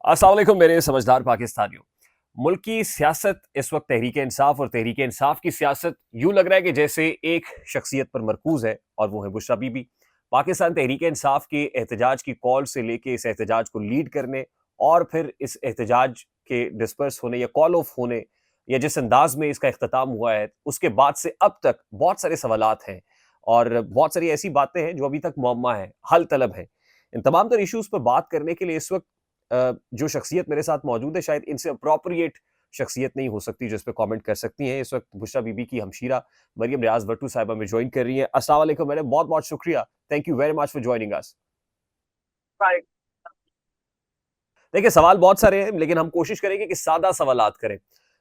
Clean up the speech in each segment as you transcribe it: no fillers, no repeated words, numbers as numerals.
अस्सलाम वालेकुम मेरे समझदार पाकिस्तानियों। मुल्क की सियासत इस वक्त तहरीक इंसाफ और तहरीक इंसाफ की सियासत यूं लग रहा है कि जैसे एक शख्सियत पर मरकूज है और वो है बुशरा बीबी। पाकिस्तान तहरीक इंसाफ के एहतजाज की कॉल से लेके इस एहतजाज को लीड करने और फिर इस एहतजाज के डिस्पर्स होने या कॉल ऑफ होने या जिस अंदाज में इसका इख्तिताम हुआ है उसके बाद से अब तक बहुत सारे सवालात हैं और बहुत सारी ऐसी बातें हैं जो अभी तक मुअम्मा है, हल तलब है। इन तमाम तर इश्यूज पर बात करने के लिए इस वक्त जो शख्सियत मेरे साथ मौजूद है शायद इनसे अप्रोप्रिएट शख्सियत नहीं हो सकती जो इस पे कमेंट कर सकती हैं। इस वक्त बुशरा बीबी की हमशीरा मरियम रियाज भट्टू साहिबा में ज्वाइन कर रही हैं। अस्सलाम वालेकुम मैडम, बहुत बहुत शुक्रिया, thank you very much for joining us. देखिए सवाल बहुत सारे हैं लेकिन हम कोशिश करेंगे कि सादा सवालात करें।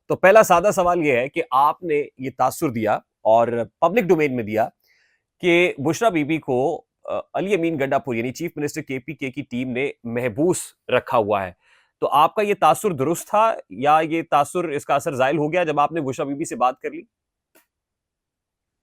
तो पहला सादा सवाल यह है कि आपने ये तासुर दिया और पब्लिक डोमेन में दिया कि बुशरा बीबी को अली अमीन गंडापुर यानी चीफ मिनिस्टर केपीके की टीम ने महबूस रखा हुआ है। तो आपका ये तासुर दुरुस्त था या ये तासुर इसका असर जायल हो गया जब आपने बुशरा बीबी से बात कर ली?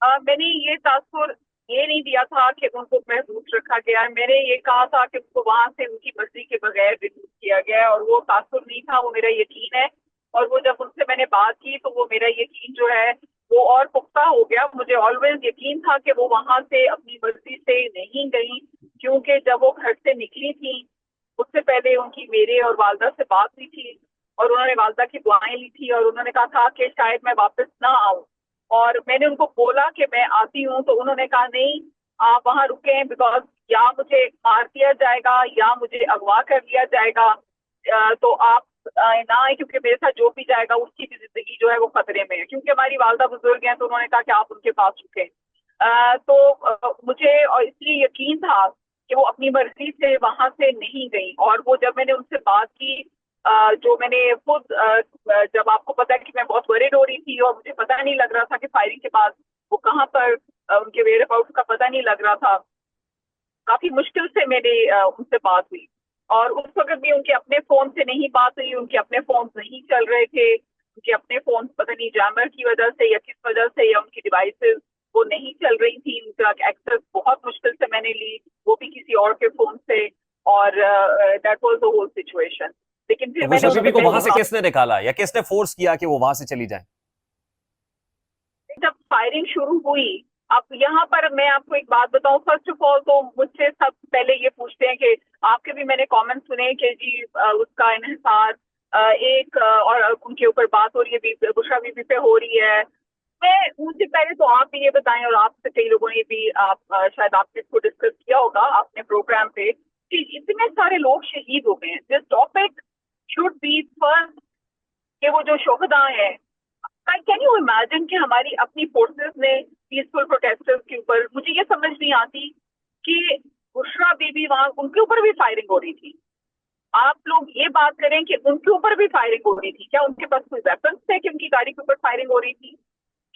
मैंने ये तासुर ये नहीं दिया था कि उनको महबूस रखा गया है। मैंने ये कहा था कि उनको वहां से उनकी मर्जी के बगैर रिलीज किया गया है और वो तासुर नहीं था, वो मेरा यकीन है। और वो जब उनसे मैंने बात की तो वो मेरा यकीन जो है वो और पुख्ता हो गया। मुझे ऑलवेज यकीन था कि वो वहां से अपनी मर्जी से नहीं गई, क्योंकि जब वो घर से निकली थी उससे पहले उनकी मेरे और वालदा से बात हुई थी और उन्होंने वालदा की दुआएं ली थी और उन्होंने कहा था कि शायद मैं वापस ना आऊं। और मैंने उनको बोला कि मैं आती हूँ तो उन्होंने कहा नहीं, आप वहां रुके, बिकॉज या मुझे मार दिया जाएगा या मुझे अगवा कर लिया जाएगा। तो आप ना आए, क्योंकि मेरे साथ जो भी जाएगा उसकी भी जिंदगी जो है वो खतरे में है, क्योंकि हमारी वालदा बुजुर्ग हैं। तो उन्होंने कहा कि आप उनके पास रुके। मुझे और इसलिए यकीन था कि वो अपनी मर्जी से वहां से नहीं गई। और वो जब मैंने उनसे बात की, जो मैंने खुद जब आपको पता है कि मैं बहुत वरीड हो रही थी और मुझे पता नहीं लग रहा था कि फायरिंग के बाद वो कहाँ पर, उनके वेयर अबाउट का पता नहीं लग रहा था। काफी मुश्किल से मेरे उनसे बात हुई और उस वक्त भी उनके अपने फोन से नहीं बात हुई, उनके अपने फोन नहीं चल रहे थे। उनके अपने फोन पता नहीं जैमर की वजह से या किस वजह से, या उनकी डिवाइसेस वो नहीं चल रही थी। उनका एक्सेस बहुत मुश्किल से मैंने ली, वो भी किसी और के फोन से। और that was the whole situation. लेकिन तो फिर मैंने बुशरा बीबी उनसे को वहां पहली से बात, किसने निकाला या किसने फोर्स किया कि वो वहां से चली जाए? जब फायरिंग शुरू हुई, अब यहाँ पर मैं आपको एक बात बताऊं। फर्स्ट ऑफ ऑल तो मुझसे सब पहले ये पूछते हैं कि आपके भी मैंने कमेंट सुने कि जी उसका इन्हिसार और उनके ऊपर बात हो रही है, बुशरा बीबी पे हो रही है। मैं मुझे पहले तो आप भी ये बताएं, और आपसे कई लोगों ने भी शायद आपने इसको डिस्कस किया होगा अपने प्रोग्राम पे, कि इतने सारे लोग शहीद हो गए हैं। This topic should be first, कि वो जो शोहदा हैं, कैन यू इमेजिन कि हमारी अपनी फोर्सेस ने पीसफुल प्रोटेस्टर्स के ऊपर, मुझे ये समझ नहीं आती कि बुशरा बीबी वहां उनके ऊपर भी फायरिंग हो रही थी। आप लोग ये बात करें कि उनके ऊपर भी फायरिंग हो रही थी, क्या उनके पास कोई वेपन्स थे कि उनकी गाड़ी के ऊपर फायरिंग हो रही थी?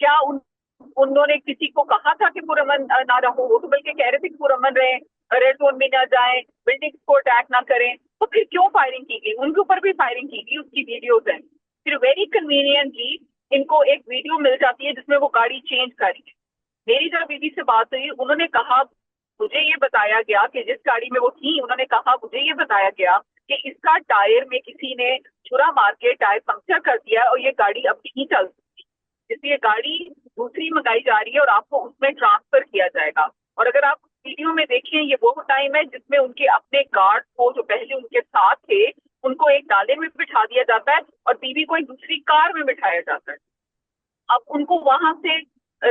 क्या उन्होंने किसी को कहा था कि पुरअमन ना रहो? वो तो बल्कि कह रहे थे कि पुरअमन रहे, रेड जोन में ना जाए, बिल्डिंग्स को अटैक ना करें। तो फिर क्यों फायरिंग की गई? उनके ऊपर भी फायरिंग की गई, उसकी वीडियोज हैं। फिर वेरी कन्वीनियंटली इनको एक वीडियो मिल जाती है जिसमें वो गाड़ी चेंज कर रही है। मेरी जब बीबी से बात हुई, उन्होंने कहा मुझे ये बताया गया कि जिस गाड़ी में वो थी, उन्होंने कहा मुझे ये बताया गया कि इसका टायर में किसी ने छुरा मार के टायर पंक्चर कर दिया और ये गाड़ी अब नहीं चल सकती, इसलिए गाड़ी दूसरी मंगाई जा रही है और आपको उसमें ट्रांसफर किया जाएगा। और अगर आप वीडियो में देखें, ये वो टाइम है जिसमें उनके अपने गार्ड को जो पहले उनके साथ थे उनको एक डाले में बिठा दिया जाता है और बीबी को एक दूसरी कार में बिठाया जाता है। अब उनको वहां से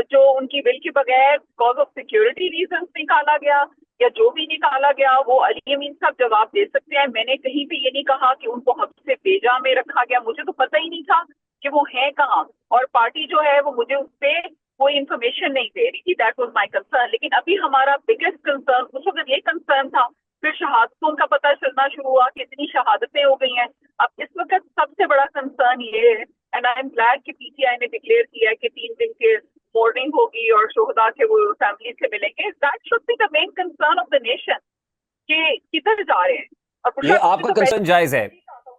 जो उनकी बिल के बगैर कॉज ऑफ सिक्योरिटी रीजन निकाला गया या जो भी निकाला गया, वो अली अमीन साहब जवाब दे सकते हैं। मैंने कहीं भी ये नहीं कहा कि उनको हद से बेजा में रखा गया, मुझे तो पता ही नहीं था कि वो है कहाँ। और पार्टी जो है वो मुझे उस पर कोई इन्फॉर्मेशन नहीं दे रही थी। That was my concern. लेकिन अभी हमारा बिगेस्ट कंसर्न उस वक्त ये कंसर्न था। फिर शहादतों का पता चलना शुरू हुआ कि इतनी शहादतें हो गई हैं। अब इस वक्त सबसे बड़ा कंसर्न ये है, एंड आई एम ग्लैड कि पीटीआई ने डिक्लेयर किया है कि 3 दिन के मोर्निंग होगी और शोहदा के वो फैमिली से मिलेंगे। That should be the main concern of the nation कि किधर जा रहे हैं। और ये बुशरा बीबी आपका तो कंसर्न पहले जायज है।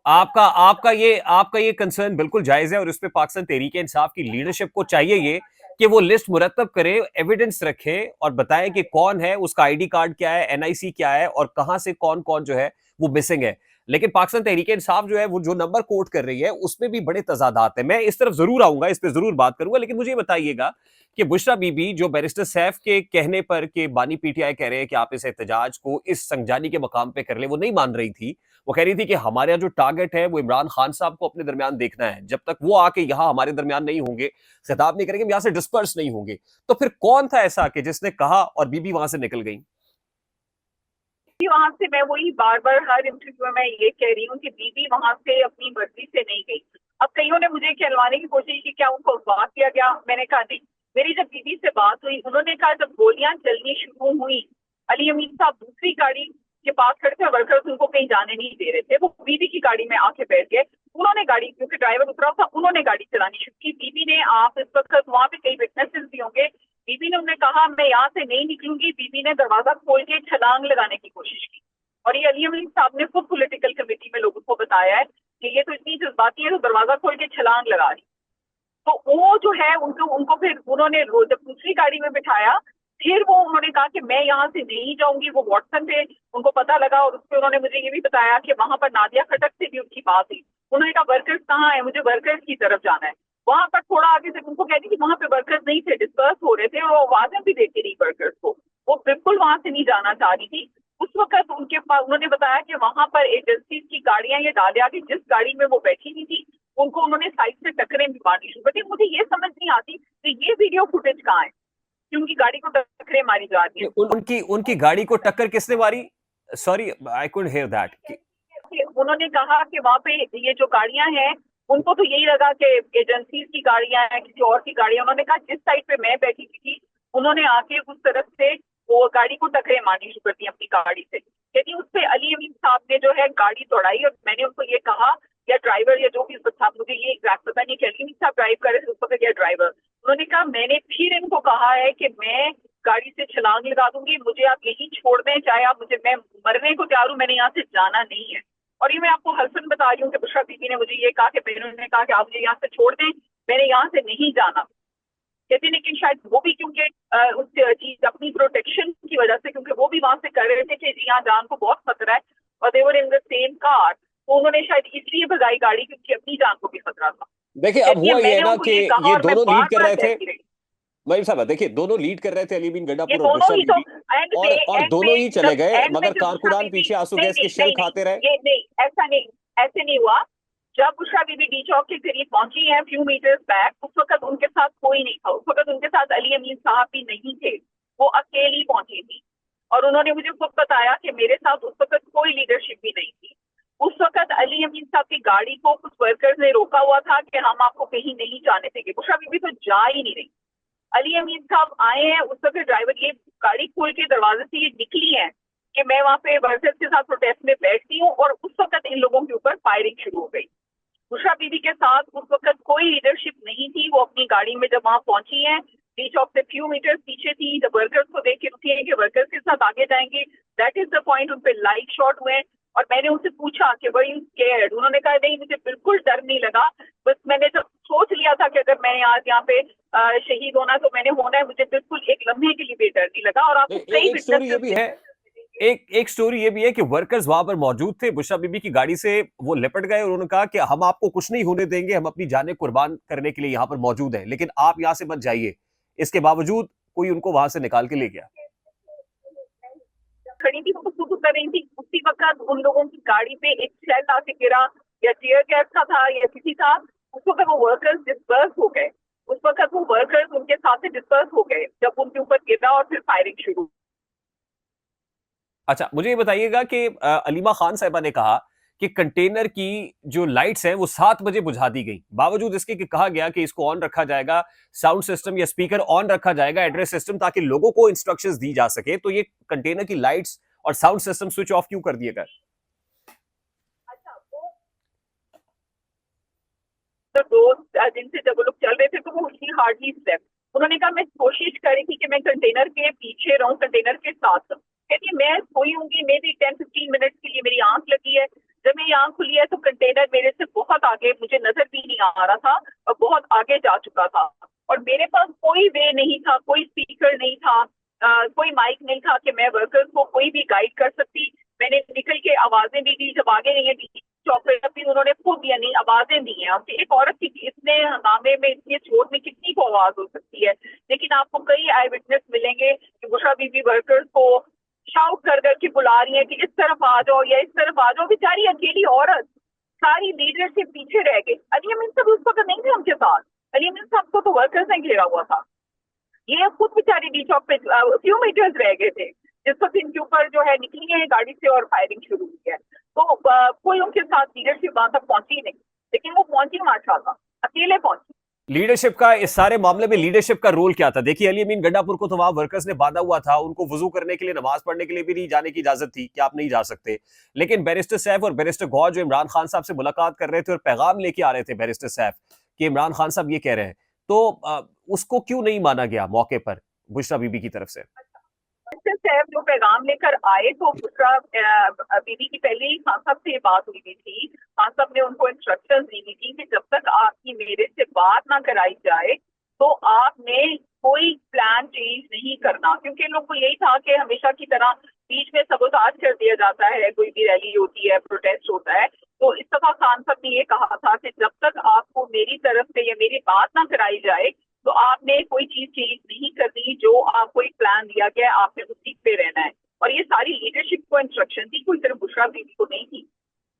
आपका ये कंसर्न बिल्कुल जायज है और इस पे पाकिस्तान तहरीक इंसाफ की लीडरशिप को चाहिए ये कि वो लिस्ट मुरतब करे, एविडेंस रखे और बताए कि कौन है, उसका आईडी कार्ड क्या है, एनआईसी क्या है और कहां से कौन कौन जो है वो मिसिंग है। लेकिन पाकिस्तान तहरीक इंसाफ जो है वो जो नंबर कोट कर रही है उसमें भी बड़े तजादात है। मैं इस तरफ जरूर आऊंगा, इस पर जरूर बात करूंगा, लेकिन मुझे बताइएगा कि बुशरा बीबी जो बैरिस्टर सैफ के कहने पर कि बानी पीटीआई कह रहे हैं कि आप इस एहतजाज को इस संगजानी के मकाम पे कर ले, वो नहीं मान रही थी। वो कह रही थी कि हमारा जो टारगेट है वो इमरान खान साहब को अपने दरमियान देखना है, जब तक वो आके यहाँ हमारे दरमियान नहीं होंगे, खिताब नहीं करेंगे, हम यहाँ से डिस्पर्स नहीं होंगे। तो फिर कौन था ऐसा कि जिसने कहा और बीबी वहां से निकल गई? वहां से मैं वही बार बार हर इंटरव्यू में मैं ये कह रही हूँ कि बीबी वहां से अपनी मर्जी से नहीं गई। अब कईयों ने मुझे कहलवाने की कोशिश की क्या उनको अगवा किया गया, मैंने कहा नहीं। मेरी जब बीबी से बात हुई उन्होंने कहा जब गोलियां चलनी शुरू हुई अली अमीन साहब दूसरी गाड़ी के पास खड़े थे, वर्कर्स उनको कहीं जाने नहीं दे रहे थे, वो बीबी की गाड़ी में आके बैठ गए। उन्होंने गाड़ी, क्योंकि ड्राइवर उतरा था, उन्होंने गाड़ी चलानी शुरू की। बीबी ने, आप इस वक्त वहां पे कई विटनेसेस भी होंगे, बीबी ने उन्हें कहा मैं यहाँ से नहीं निकलूंगी। बीबी ने दरवाजा खोल के छलांग लगाने की कोशिश की और ये अली अमीन साहब ने खुद पॉलिटिकल कमेटी में लोगों को बताया है कि ये तो इतनी जज्बाती है तो दरवाजा खोल के छलांग लगा रही। तो वो जो है उनको फिर उन्होंने जब दूसरी गाड़ी में बिठाया, फिर वो उन्होंने कहा कि मैं यहाँ से नहीं जाऊंगी। वो व्हाट्सएप पे उनको पता लगा और उसपे उन्होंने मुझे ये भी बताया कि वहां पर नादिया खटक से भी उनकी बात हुई। उन्होंने कहा वर्कर्स कहाँ है, मुझे वर्कर्स की तरफ जाना है। वहां पर थोड़ा आगे से उनको कहती कि वहां पे वर्कर्स नहीं थे, डिस्पर्स हो रहे थे और वो आवाजें भी देती रही वर्कर्स को, वो बिल्कुल वहां से नहीं जाना चाह रही थी। उस वक्त उनके पास उन्होंने बताया कि वहां पर एजेंसी की गाड़ियां ये डाले आगे, जिस गाड़ी में वो बैठी हुई थी उनको उन्होंने साइड से टक्करें भी मारनी शुरू कर दी। मुझे ये समझ नहीं आती कि ये वीडियो फुटेज कहाँ है कि उनकी गाड़ी को टक्करें मारी जा रही है। उनकी उनकी गाड़ी को टक्कर किसने मारी? Sorry, I couldn't hear that. उन्होंने कहा कि वहां पे ये जो गाड़ियां हैं उनको तो यही लगा कि एजेंसी की गाड़ियां हैं, किसी और की गाड़ियां। उन्होंने कहा जिस साइड पे मैं बैठी थी उन्होंने आके उस तरफ से वो गाड़ी को टक्करें मारनी शुरू कर दी अपनी गाड़ी से। यदि उस पर अली अमीन साहब ने जो है गाड़ी दौड़ाई और मैंने उनको ये कहा, या ड्राइवर या जो भी था, मुझे ये एग्जैक्ट पता नहीं कि अली अमीन साहब ड्राइव कर रहे थे उस वक्त या ड्राइवर। उन्होंने कहा मैंने फिर इनको कहा है कि मैं गाड़ी से छलांग लगा दूंगी, मुझे आप यही छोड़ दें, चाहे आप मुझे, मैं मरने को तैयार हूं, मैंने यहाँ से जाना नहीं है। और ये मैं आपको हल्फन बता रही हूँ कि बुशरा बीबी ने मुझे ये कहा कि उन्होंने कहा कि आप मुझे यहाँ से छोड़ दें, मैंने यहाँ से नहीं जाना। कहते लेकिन शायद वो भी क्योंकि उससे चीज अपनी प्रोटेक्शन की वजह से, क्योंकि वो भी वहां से कर रहे थे कि जी यहाँ जान को बहुत खतरा है और दे वर इन द सेम कार, तो उन्होंने शायद इसलिए भगाई गाड़ी क्योंकि अपनी जान को भी खतरा था। देखिए अब हुआ ये ना कि ये दोनों लीड कर रहे थे, रही। मईम साहब देखिए दोनों लीड कर रहे थे, अली बिन ये गंडापुर और दोनों बुशरा ही तो बीबी, और दोनों ही चले गए, मगर कारकुनान कारकुनान पीछे आंसू गैस के शेल खाते रहे। ये नहीं, ऐसा नहीं, ऐसे नहीं हुआ। जब बुशरा बीबी डी चौक के करीब पहुंची है फ्यू मीटर्स बैक, उस वक्त उनके साथ कोई नहीं था, उस वक्त उनके साथ अली अमीन साहब भी नहीं थे, वो अकेली पहुंची थी। और उन्होंने मुझे खुद बताया कि मेरे साथ उस वक्त कोई लीडरशिप भी नहीं थी। उस वक्त अली अमीन साहब की गाड़ी को कुछ वर्कर्स ने रोका हुआ था कि हम आपको कहीं नहीं जाने देंगे। बुशरा बीबी तो जा ही नहीं रही। अली अमीन साहब आए हैं, उस वक्त ड्राइवर ये गाड़ी खोल के दरवाजे से ये निकली है कि मैं वहां पे वर्कर्स के साथ प्रोटेस्ट में बैठती हूँ, और उस वक्त इन लोगों के ऊपर फायरिंग शुरू हो गई। बुशरा बीबी के साथ उस वक्त कोई लीडरशिप नहीं थी। वो अपनी गाड़ी में जब वहां पहुंची है, डी चौक से फ्यू मीटर्स पीछे थी, जब वर्कर्स को देख के रुकी है कि वर्कर्स के साथ आगे जाएंगे, दैट इज द पॉइंट। उन पे लाइट शॉट हुए और मैंने उनसे पूछा कि वर यू स्कैर्ड? उन्होंने कहा नहीं, मुझे बिल्कुल डर नहीं लगा, बस मैंने जब सोच लिया था कि अगर मैंने आज यहाँ पे शहीद होना तो मैंने होना है, मुझे बिल्कुल एक लम्हे के लिए भी डर नहीं लगा। और आपको कई एक स्टोरी ये भी है, एक स्टोरी ये भी है कि वर्कर्स वहां पर मौजूद थे, बुशरा बीबी की गाड़ी से वो लिपट गए और उन्होंने कहा कि हम आपको कुछ नहीं होने देंगे, हम अपनी जानें कुर्बान करने के लिए यहाँ पर मौजूद हैं, लेकिन आप यहाँ से मत जाइए। इसके बावजूद कोई उनको वहां से निकाल के ले गया। खड़ी थी, वो सुबह कर रही थी, उसी वक्त उन लोगों की गाड़ी पे एक शेल आके गिरा, या टीयर गैस का था या किसी था। उस वक्त वो वर्कर्स डिस्पर्स हो गए, उस वक्त वो वर्कर्स उनके साथ से डिस्पर्स हो गए जब उनके ऊपर गिरा और फिर फायरिंग शुरू। अच्छा, मुझे ये बताइएगा कि अलीमा खान साहिबा ने कहा कि कंटेनर की जो लाइट्स हैं वो 7 बजे बुझा दी गई, बावजूद इसके कि कहा गया कि इसको ऑन रखा जाएगा, साउंड सिस्टम या स्पीकर ऑन रखा जाएगा, एड्रेस सिस्टम, ताकि लोगों को इंस्ट्रक्शंस दी जा सके। तो ये कंटेनर की लाइट्स और साउंड सिस्टम स्विच ऑफ क्यों कर दिए गए? जिनसे जब वो लोग चल रहे थे तो वो हार्डली स्टेप। उन्होंने कहा मैं कोशिश कर रही थी कि मैं कंटेनर के पीछे रहूं, कंटेनर के साथ। कहती मैं सोई होंगी, मे भी 10-15 मिनट के लिए मेरी आंख लगी है, जब मेरी आंख खुली है तो कंटेनर मेरे से बहुत आगे, मुझे नजर भी नहीं आ रहा था और बहुत आगे जा चुका था। और मेरे पास कोई वे नहीं था, कोई स्पीकर नहीं था, कोई माइक नहीं था कि मैं वर्कर्स को कोई भी गाइड कर सकती। मैंने निकल के आवाजें भी दी जब आगे नहीं है चौक पे, तब भी उन्होंने खुद यानी आवाजें दी हैं। अब एक औरत की इतने हंगामे में, इतने शोर में कितनी को आवाज हो सकती है। लेकिन आपको कई आई विटनेस मिलेंगे कि बुशरा बीबी वर्कर्स को शाउट कर करके बुला रही है कि इस तरफ आ जाओ या इस तरफ आ जाओ। बेचारी अकेली औरत, सारी लीडरशिप पीछे रह गई। अली अमीन साहब उस वक्त नहीं थे उनके साथ, अली अमीन साहब को तो वर्कर्स ने घेरा हुआ था। ये खुद बेचारी डी चौक पे फ्यू मीटर्स रह गए थे जिस वक्त इनके ऊपर जो है निकली है गाड़ी से और फायरिंग शुरू हुई है। तो कोई उनके साथ लीडरशिप वहां तक पहुंची नहीं, लेकिन वो पहुंची माशाल्लाह, अकेले पहुंची। लीडरशिप का इस सारे मामले में लीडरशिप का रोल क्या था? देखिए, अली अमीन गंडापुर को तो वहां वर्कर्स ने बांधा हुआ था, उनको वुजू करने के लिए, नमाज पढ़ने के लिए भी नहीं जाने की इजाजत थी कि आप नहीं जा सकते। लेकिन बैरिस्टर सैफ और बैरिस्टर गौर जो इमरान खान साहब से मुलाकात कर रहे थे और पैगाम लेके आ रहे थे बैरिस्टर सैफ कि इमरान खान साहब ये कह रहे हैं, तो उसको क्यों नहीं माना गया मौके पर बुशरा बीबी की तरफ से? साहब जो पैगाम लेकर आए तो बुशरा बीबी की पहले ही खान साहब से ये बात हुई थी। खान साहब ने उनको इंस्ट्रक्शंस दी थी कि जब तक आपकी मेरे से बात ना कराई जाए तो आपने कोई प्लान चेंज नहीं करना, क्योंकि लोग को यही था कि हमेशा की तरह बीच में सबोताज कर दिया जाता है, कोई भी रैली होती है, प्रोटेस्ट होता है। तो इस दफा खान साहब ने ये कहा था कि जब तक आपको मेरी तरफ से या मेरी बात ना कराई जाए तो आपने कोई चीज चेंज नहीं करनी, जो आपको एक प्लान दिया गया है आपने उसी पे रहना है। और ये सारी लीडरशिप को इंस्ट्रक्शन थी, कोई सिर्फ बुशरा बीबी को नहीं थी।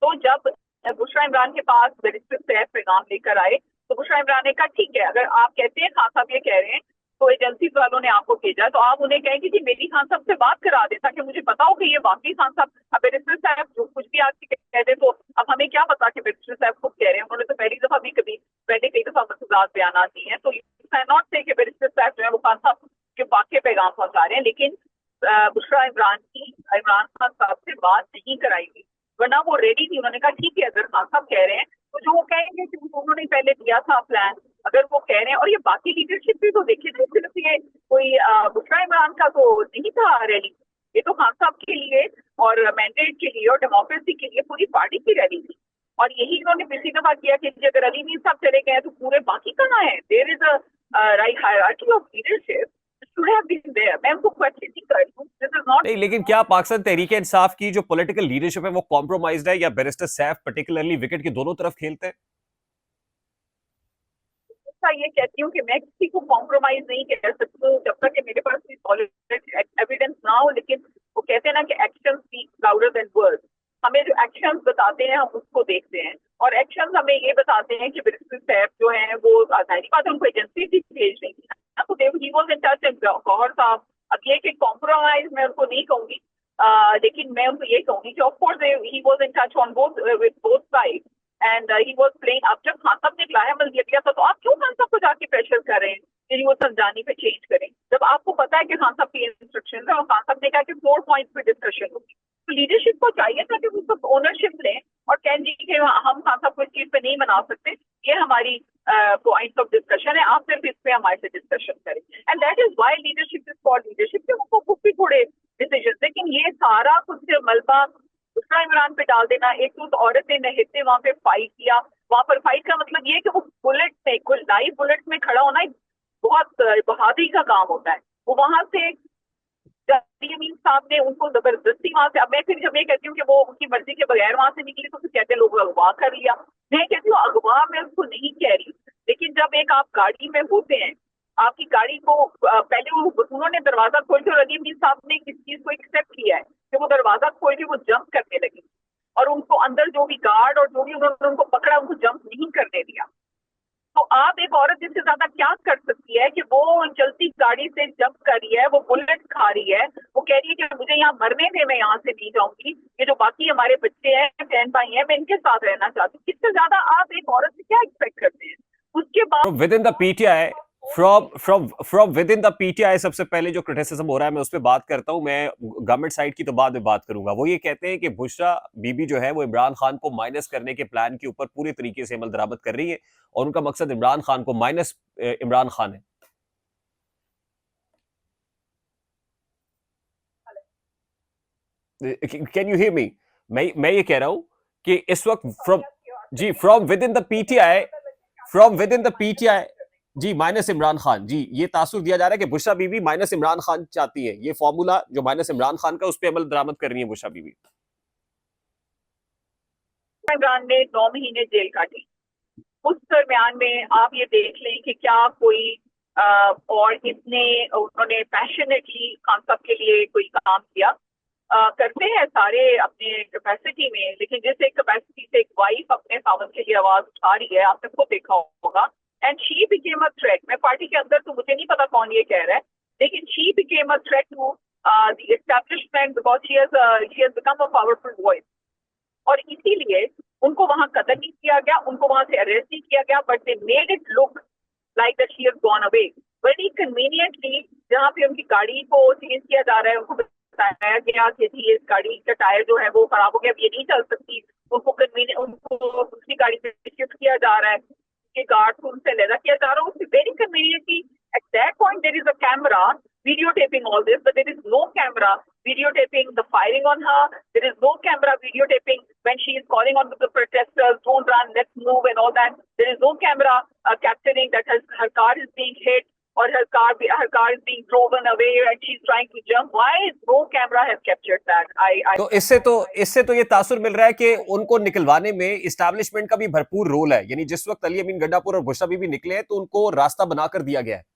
तो जब बुशरा इमरान के पास बैरिस्टर सैफ पैगाम लेकर आए तो बुशरा इमरान ने कहा ठीक है, अगर आप कहते हैं खान साहब ये कह रहे हैं तो एजेंसी वालों ने आपको भेजा तो आप उन्हें कहें कि जी मेरी खान साहब से बात करा दे ताकि मुझे पता हो कि ये वाकई खान साहब। अब बैरिस्टर साहब जो कुछ भी आज कह दे तो अब हमें क्या पता कि बैरिस्टर साहब खुद कह रहे हैं, उन्होंने तो पहली दफा भी कभी पहले कई दफा मसूदात बयान दी हैं। तो नॉट से कि बैरिस्टर साहब जो है वो खान साहब के वाकई पैगाम पहुंचा रहे हैं, लेकिन बुशरा इमरान की इमरान खान साहब से बात नहीं कराई गई, वरना वो रेडी थी। उन्होंने कहा ठीक है, अगर खान साहब कह रहे हैं तो जो वो कहेंगे कि उन्होंने पहले दिया था प्लान, अगर वो कह रहे हैं। और ये बाकी लीडरशिप भी तो देखिए, तो सिर्फ ये कोई बुशरा इमरान का तो नहीं था रैली, ये तो खान साहब के लिए और मैंडेट के लिए और डेमोक्रेसी के लिए पूरी पार्टी की रैली थी। और यही उन्होंने पिछली दफा किया कि अगर अली मीर साहब चले गए तो पूरे बाकी कहाँ है? There is a right hierarchy of leadership should have been there. मैं उनको क्वेश्चन नहीं कर रही हूं, दिस इज नॉट। नहीं, लेकिन क्या पाकिस्तान तहरीक इंसाफ की जो पॉलिटिकल लीडरशिप है वो कॉम्प्रोमाइज्ड है, या बैरिस्टर सैफ पर्टिकुलरली विकेट की दोनों तरफ खेलते हैं? ये कहती हूँ कि मैं किसी को कॉम्प्रोमाइज नहीं कह सकती हूँ जब तक कि मेरे पास कोई सॉलिड एविडेंस ना हो। लेकिन वो कहते हैं ना कि action speak louder than words. हमें जो एक्शंस बताते हैं हम उसको देखते हैं, और एक्शंस हमें ये बताते हैं कि बैरिस्टर साहब जो है वो जाहिर बात है उनको एजेंसी भी भेज रही थी ना, तो he was in touch and Gohar साहब। अब ये कि कॉम्प्रोमाइज मैं उनको नहीं कहूंगी, लेकिन मैं उनको ये कहूंगी कि of course he was in touch on both with both side and he was playing. अब जब खान साहब ने लायामल दिया था तो आप क्यों खान साहब को जाके प्रेशर कर रहे हैं कि वो संजानी पे चेंज करें, जब आपको पता है कि खान साहब की इंस्ट्रक्शन है और खान साहब ने कहा कि 4 पॉइंट्स पे डिस्कशन होगी। तो लीडरशिप को चाहिए था कि वो सब ओनरशिप लें और कहें जी कि हम खान साहब को इस चीज पे नहीं मना सकते, ये हमारी पॉइंट्स ऑफ डिस्कशन है, आप सिर्फ इस पे हमारे से डिस्कशन करें। And that is why leadership is for leadership, कि उनको खुद भी थोड़े डिसीजन। लेकिन ये सारा कुछ मलबा दूसरा इमरान पे डाल देना। एक तो औरत ने नहते वहां पे फाइट किया, वहां पर फाइट का मतलब ये कि वो बुलेट में, कोई लाइव बुलेट में खड़ा होना बहुत बहादुरी का काम होता है। वो वहां से अमीन साहब ने उनको जबरदस्ती वहां से, अब मैं फिर जब ये कहती हूँ कि वो उनकी मर्जी के बगैर वहां से निकली तो फिर कहते हैं लोग अगवा कर लिया। मैं कहती हूँ अगवा मैं उसको नहीं कह रही, लेकिन जब एक आप गाड़ी में होते हैं, आपकी गाड़ी को पहले उन्होंने दरवाजा खोल के, और अली अमीन साहब ने इस चीज को एक्सेप्ट किया है कि वो दरवाजा खोल के वो जंप करने लगी, और उनको अंदर जो भी गार्ड और जो भी उन्होंने उनको पकड़ा उनको जंप नहीं करने दिया। तो आप एक औरत जिससे ज्यादा क्या कर सकती है कि वो चलती गाड़ी से जंप कर रही है, वो बुलेट खा रही है, वो कह रही है कि मुझे यहाँ मरने में मैं यहाँ से नहीं जाऊंगी, ये जो बाकी हमारे बच्चे हैं, बहन भाई हैं, मैं इनके साथ रहना चाहती हूँ। इससे ज्यादा आप एक औरत से क्या एक्सपेक्ट करते हैं? उसके बाद with in the PTI, from within the PTI सबसे पहले जो क्रिटिसिज्म हो रहा है मैं उस पर बात करता हूं। मैं गवर्नमेंट साइड की तो बाद में बात करूंगा। वो ये कहते हैं कि बुशरा बीबी जो है वो इमरान खान को माइनस करने के प्लान के ऊपर पूरी तरीके से अमल दरामद कर रही है, और उनका मकसद इमरान खान को माइनस इमरान खान है। Can you hear me? मैं ये कह रहा हूं कि इस वक्त from within the PTI जी माइनस इमरान खान, जी ये तासुर दिया जा रहा है कि बुशरा बीबी माइनस इमरान खान चाहती है। ये फॉर्मूला जो माइनस इमरान खान का, उस पर अमल दरामद कर रही है बुशरा बीबी। इमरान ने 9 महीने जेल काटी। उस दरमियान में आप ये देख लें कि क्या कोई और इतने उन्होंने पैशनेटली खान साहब के लिए कोई काम किया। करते हैं सारे अपने कैपेसिटी में, लेकिन जिस एक कैपेसिटी से एक वाइफ अपने खावंद के लिए आवाज उठा रही है, आपने खुद देखा होगा, and she became a threat. मैं पार्टी के अंदर तो मुझे नहीं पता कौन ये कह रहा है, लेकिन she became a threat to the establishment because she has become a powerful voice. और इसीलिए उनको वहां कत्ल नहीं किया गया, उनको वहां से अरेस्ट नहीं किया गया, but they made it look like that she has gone away very conveniently. जहां पे उनकी गाड़ी को चेंज किया जा रहा है, उनको बताया गया कि जी इस गाड़ी का टायर जो है वो खराब हो गया, अब ये नहीं चल सकती। उनको दूसरी गाड़ी पे शिफ्ट किया जा रहा है, के गार्ड को उनसे अलग किया जा रहा है very conveniently. At that point there is a camera videotaping all this, but there is no camera videotaping the firing on her. There is no camera videotaping when she is calling on the protesters, don't run, let's move and all that. There is no camera capturing that her car is being hit or her car is being driven away and she's trying to jump. Why no camera has captured that? तो इससे तो ये तासुर मिल रहा है कि उनको निकलवाने में इस्टेब्लिशमेंट का भी भरपूर रोल है। यानी जिस वक्त अली अमीन गंडापुर और बुशरा बीबी निकले हैं तो उनको रास्ता बनाकर दिया गया है।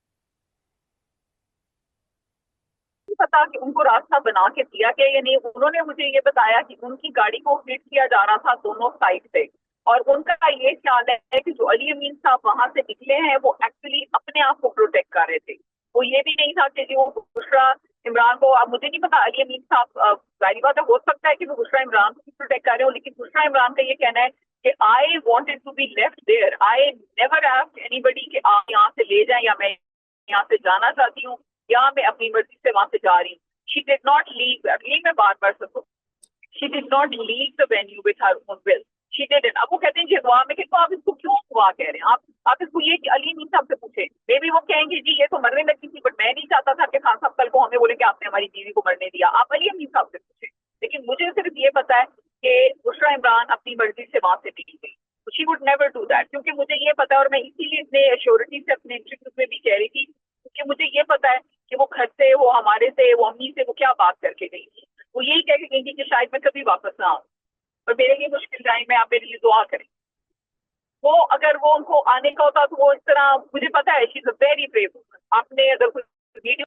पता कि उनको रास्ता बना के दिया गया या नहीं। उन्होंने मुझे ये बताया कि उनकी गाड़ी को हिट किया जा रहा था दोनों साइड से, और उनका ये ख्याल है कि जो अली अमीन साहब वहां से निकले हैं वो एक्चुअली अपने आप को प्रोटेक्ट कर रहे थे। वो ये भी नहीं था कि जो बुशरा इमरान को, अब मुझे नहीं पता अली अमीन साहब, जाहिर बात है हो सकता है कि वो बुशरा इमरान को प्रोटेक्ट कर रहे हो, लेकिन बुशरा इमरान का ये कहना है कि I wanted to be left there, I never asked anybody कि आप यहाँ से ले जाएं या मैं यहाँ से जाना चाहती हूँ या मैं अपनी मर्जी से वहां से जा रही हूँ। शी डिड नॉट लीव, अगली मैं बार बार सकूँ, she did not leave the venue with her own will, she did it. अब वो कहते हैं कि अगवा में, किसको आप इसको क्यों अगवा कह रहे हैं? आप इसको ये कि अली अमीन साहब से पूछे, मे बी वो कहेंगे जी ये तो मरने लगी थी, बट मैं नहीं चाहता था कि खान साहब कल को हमें बोले कि आपने हमारी बीवी को मरने दिया। आप अली अमीन साहब से पूछे, लेकिन मुझे सिर्फ ये पता है कि बुशरा इमरान अपनी मर्जी से वहां से निकली गई। She would never do that, क्योंकि मुझे ये पता है, और मैं इसीलिए इतने एश्योरिटी से अपने इंटरव्यू में भी कह रही थी, क्योंकि मुझे ये पता है कि वो घर से, वो हमारे से, वो अम्मी से वो क्या बात करके गई थी। वो यही कह के गई थी कि शायद मैं कभी वापस ना आऊँ और मेरे लिए मुश्किल टाइम में आप मेरे लिए दुआ करें। वो अगर वो उनको आने का होता तो वो इस तरह, मुझे पता है she is a very brave woman. आपने अगर कोई वीडियो,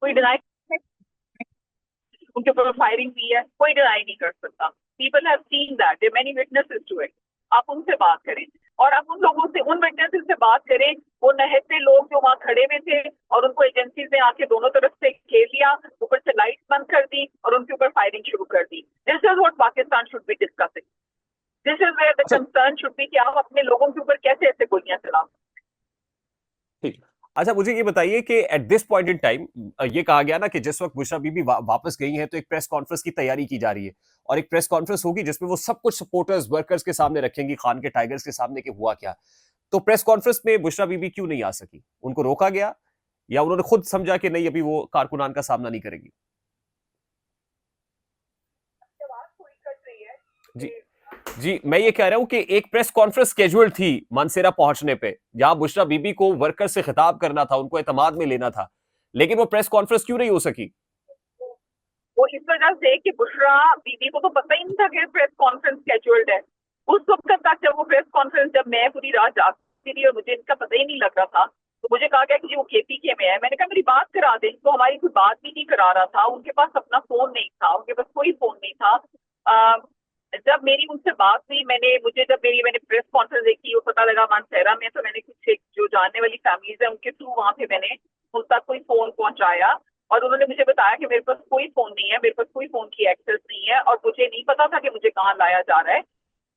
कोई डिनाई, उनके ऊपर फायरिंग हुई है, कोई डिनाई नहीं कर सकता। People have seen that, there many witnesses to it. आप उनसे बात करें, और आप उन लोगों से, उन विटनेसेस से बात करें, वो नहते लोग जो वहां खड़े हुए थे और उनको एजेंसीज ने आके दोनों तरफ से घेर लिया, ऊपर से लाइट्स बंद कर दी और उनके ऊपर फायरिंग शुरू कर दी। This is what Pakistan should be discussing, this is where the concern should be कि आप अपने लोगों के ऊपर कैसे ऐसे गोलियां चला। ठीक। अच्छा, मुझे ये बताइए कि at this point in time ये कहा गया ना कि जिस वक्त बुशरा बीबी वापस गई हैं तो एक प्रेस कॉन्फ्रेंस की तैयारी की जा रही है, और एक प्रेस कॉन्फ्रेंस होगी जिसमें वो सब कुछ सपोर्टर्स, वर्कर्स के सामने रखेंगी, खान के टाइगर्स के सामने कि हुआ क्या। तो प्रेस कॉन्फ्रेंस में बुशरा बीबी क्यों नहीं आ सकी? उनको रोका गया या उन्होंने खुद समझा कि नहीं अभी वो कारकुनान का सामना नहीं करेगी? जी जी, मैं ये कह रहा हूं कि एक प्रेस कॉन्फ्रेंस स्केड्यूल्ड थी मानसेरा पहुंचने पे, जहां बुशरा बीबी को वर्कर से खिताब करना था, उनको एतमाद में लेना था, लेकिन वो प्रेस कॉन्फ्रेंस क्यों नहीं हो सकी? वो इस वजह से कि बुशरा बीबी को तो पता ही नहीं था कि प्रेस कॉन्फ्रेंस स्केड्यूल्ड है। उस वक्त तक जब वो प्रेस कॉन्फ्रेंस, जब मैं पूरी रात जागती थी और मुझे इनका पता ही नहीं लग रहा था, तो मुझे कहा गया कि वो केपीके में है। मैंने कहा मेरी बात करा दें, तो हमारी कोई बात भी नहीं करा रहा था। उनके पास अपना फोन नहीं था, उनके पास कोई फोन नहीं था। जब मेरी उनसे बात हुई, मैंने प्रेस कॉन्फ्रेंस देखी, वो पता लगा मानसेरा में, तो मैंने कुछ जो जानने वाली फैमिलीज है उनके थ्रू वहां पे मैंने उन तक कोई फोन पहुंचाया, और उन्होंने मुझे बताया कि मेरे पास कोई फोन नहीं है, मेरे पास कोई फोन की एक्सेस नहीं है, और मुझे नहीं पता था कि मुझे कहाँ लाया जा रहा है।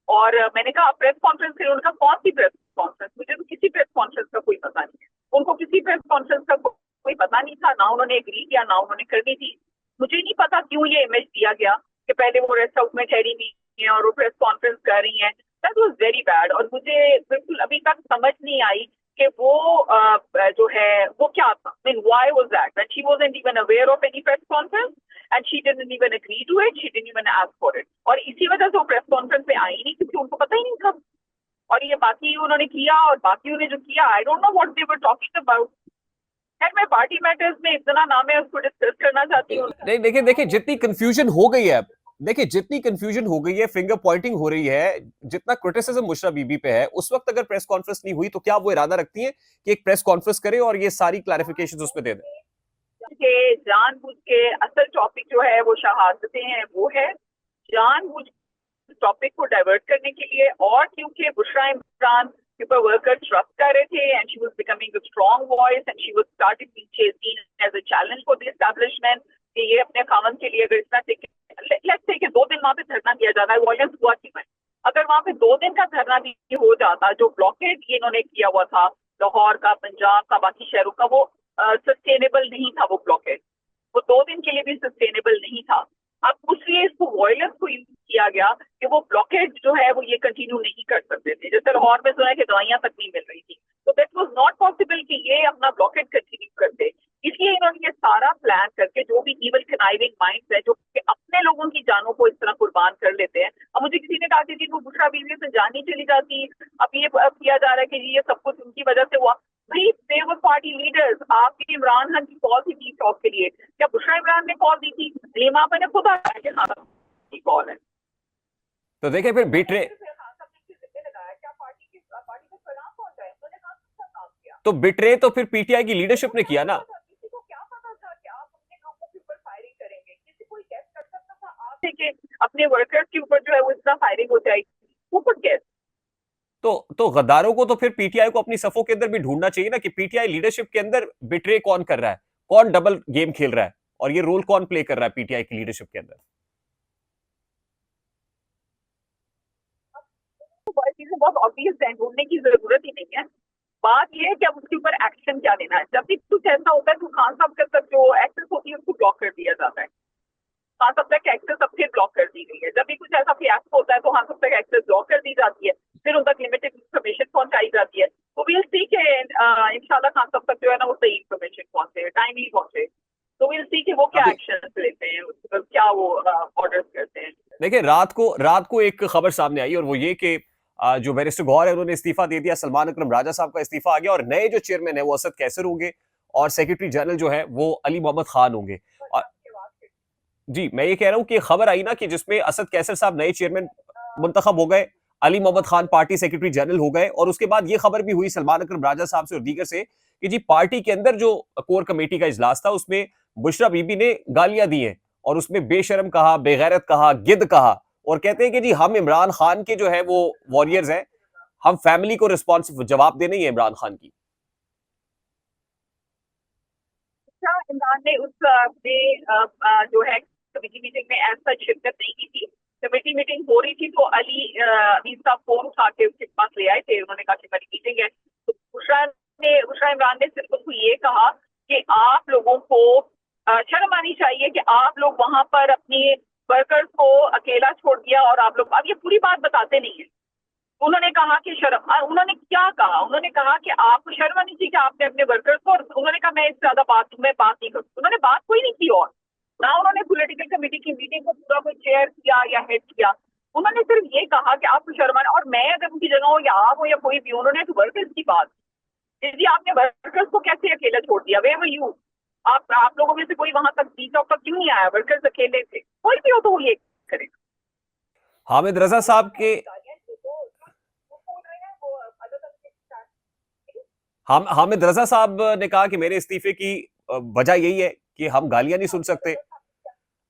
और मैंने कहा प्रेस कॉन्फ्रेंस करें। उनका कौन सी प्रेस कॉन्फ्रेंस? मुझे तो किसी प्रेस कॉन्फ्रेंस का कोई पता नहीं है। उनको किसी प्रेस कॉन्फ्रेंस का कोई पता नहीं था, ना उन्होंने एग्री किया, ना उन्होंने करनी थी। मुझे नहीं पता क्यों ये इमेज दिया गया कि पहले वो रेस्ट हाउस में ठहरी हुई है और वो प्रेस कॉन्फ्रेंस कर रही हैं। दैट वाज वेरी बैड, और मुझे बिल्कुल अभी तक समझ नहीं आई कि वो जो है वो क्या था। I mean, why was that? That she wasn't even aware of any press conference and she didn't even agree to it, she didn't even ask for it. और इसी वजह से वो प्रेस कॉन्फ्रेंस में आई नहीं, क्योंकि उनको पता ही नहीं था। और ये बाकी उन्होंने किया, और बाकी ने जो किया, I don't know what they were talking about. मैं पार्टी मैटर्स में इतना नाम है उसको डिस्कस करना चाहती हूँ। नहीं, देखिए जितनी कंफ्यूजन हो गई है देखिए जितनी कंफ्यूजन हो गई है, फिंगर पॉइंटिंग हो रही है, जितना क्रिटिसिज्म बुशरा बीबी पे है, उस वक्त अगर प्रेस कॉन्फ्रेंस नहीं हुई तो क्या वो इरादा रखती हैं कि एक प्रेस कॉन्फ्रेंस करे और ये सारी क्लैरिफिकेशंस उसमें दे दें? के जानबूझ के असल टॉपिक जो है वो शहादतें हैं, वो है जानबूझ टॉपिक को डाइवर्ट करने के लिए। और क्योंकि बुशरा इमरान के ऊपर वर्कर ट्रस्ट कर रहे थे and she was becoming a strong voice and she was started being seen as a challenge for the establishment कि ये अपने खामन के लिए अगर इतना लेट्स से कि 2 दिन वहां पे धरना दिया जाता है, वॉयलेंस हुआ क्यों है? अगर वहां पे 2 दिन का धरना भी हो जाता, जो ब्लॉकेड ये इन्होंने किया हुआ था लाहौर का, पंजाब का, बाकी शहरों का, वो सस्टेनेबल नहीं था। वो ब्लॉकेड वो 2 दिन के लिए भी सस्टेनेबल नहीं था। अब इसलिए इसको वॉयलेंस को यूज किया गया कि वो ब्लॉकेज जो है वो ये कंटिन्यू नहीं कर सकते थे। जैसे लाहौर में सुना है कि दवाइयां तक नहीं मिल रही थी, तो दैट वाज नॉट पॉसिबल कि ये अपना ब्लॉकेज कंटिन्यू करते। इसलिए इन्होंने ये सारा प्लान करके, जो भी इवल कनाइविंग माइंड्स है जो कि अपने लोगों की जानों को इस तरह कुर्बान कर लेते हैं। अब मुझे किसी ने कहा कि जी वो बुशरा बीवी से जान ही चली जाती, अब ये किया जा रहा है कि जी ये सब कुछ उनकी वजह से हुआ। भाई दे वर पार्टी लीडर्स। आपके इमरान खान की कॉल थी टी टॉक के लिए, क्या बुशरा इमरान ने कॉल दी थी? लीमा आपा ने खुद आया कि हाँ की कॉल है। तो देखिए फिर बिटरे तो बिटरे तो फिर पीटीआई की लीडरशिप ने किया ना। किसी को क्या पता था कि आप अपने कामों के ऊपर फायरिंग करेंगे? किसी को गैस कर सकता था आप कि अपने वर्कर्स के ऊपर जो है वो इतना फायरिंग हो जाएगी? वो कुछ गैस। तो गद्दारों को तो फिर पीटीआई को अपनी सफों के अंदर भी ढूंढना चाहिए ना कि पीटीआई लीडरशिप के अंदर बिट्रे कौन कर रहा है, कौन डबल गेम खेल रहा है और ये रोल कौन प्ले कर रहा है पीटीआई की लीडरशिप के अंदर। चीजें बहुत ऑब्वियस है, ढूंढने की जरूरत ही नहीं है। बात यह है कि अब उसके ऊपर एक्शन क्या लेना है। जब भी कुछ ऐसा होता है तो खान साहब के तक जो एक्सेस होती है उसको ब्लॉक कर दिया जाता है। खान साहब तक एक्सेस अब फिर ब्लॉक कर दी गई है। जब भी कुछ ऐसा फियास्को होता है तो खान साहब तक एक्सेस ब्लॉक कर दी जाती है, फिर उन तक लिमिटेड इंफॉर्मेशन पहुंचाई जाती है। तो विल सी के इंशाल्लाह खान साहब तक जो है ना वो सही इंफॉर्मेशन पहुंचे, टाइमली पहुंचे। तो विल सी के वो क्या अभी एक्शन लेते हैं, क्या वो ऑर्डर्स करते हैं। देखिए रात को एक खबर सामने आई और वो ये कि जो बैरिस्टर गौहर है उन्होंने इस्तीफा दे दिया, सलमान अकरम राजा साहब का इस्तीफा आ गया और नए जो चेयरमैन है वो असद कैसर होंगे और सेक्रेटरी जनरल जो है वो अली मोहम्मद खान होंगे। और जी मैं ये कह रहा हूं कि खबर आई ना कि जिसमें असद कैसर साहब नए चेयरमैन मुंतखब हो गए, Ali Mohammad Khan party secretary general हो गए और उसके बाद ये खबर भी हुई सलमान अकरम राजा साहब से और दीगर से कि जी पार्टी के अंदर जो कोर कमेटी का इजलास था उसमें बुशरा बीबी ने गालियां दी हैं और उसमें बेशरम कहा, बेगैरत कहा, गिद्ध कहा और कहते हैं कि जी हम इमरान खान के जो है वो वॉरियर्स हैं, हम फैमिली को रिस्पॉन्सिव जवाब देने ही है इमरान खान की। इमरान ने उस जो है कमेटी मीटिंग में ऐसा शिरकत नहीं की थी। कमेटी मीटिंग हो रही थी तो अली अमीर साहब फोन उठा के उसके पास ले आए थे। उन्होंने कहा कि मेरी मीटिंग है। तो बुशरा इमरान ने सिर्फ उसको ये कहा कि आप लोगों को शर्म आनी चाहिए कि आप लोग वहां पर अपनी वर्कर्स को अकेला छोड़ दिया और आप लोग अब ये पूरी बात बताते नहीं है। उन्होंने कहा कि शर्म, उन्होंने क्या कहा? उन्होंने कहा कि आपको शर्म आनी चाहिए कि आपने अपने वर्कर्स को, और उन्होंने कहा मैं इससे ज्यादा बात नहीं करूँ। उन्होंने बात कोई नहीं की और ना उन्होंने पॉलिटिकल कमेटी की मीटिंग को पूरा कोई चेयर किया या हेड किया। उन्होंने सिर्फ ये कहा कि आपको शर्म आना, और मैं अगर उनकी जगह हो या आप हो या कोई भी, उन्होंने तो वर्कर्स की बात, जी आपने वर्कर्स को कैसे अकेला छोड़ दिया? वे वो यू आप लोगों में से कोई वहां तक डी तक क्यों नहीं आया? वर्कर्स अकेले थे, कोई भी हो तो वो ये करेगा। हामिद रजा साहब के हामिद रजा साहब ने कहा कि मेरे इस्तीफे की वजह यही है कि हम गालियां नहीं सुन सकते।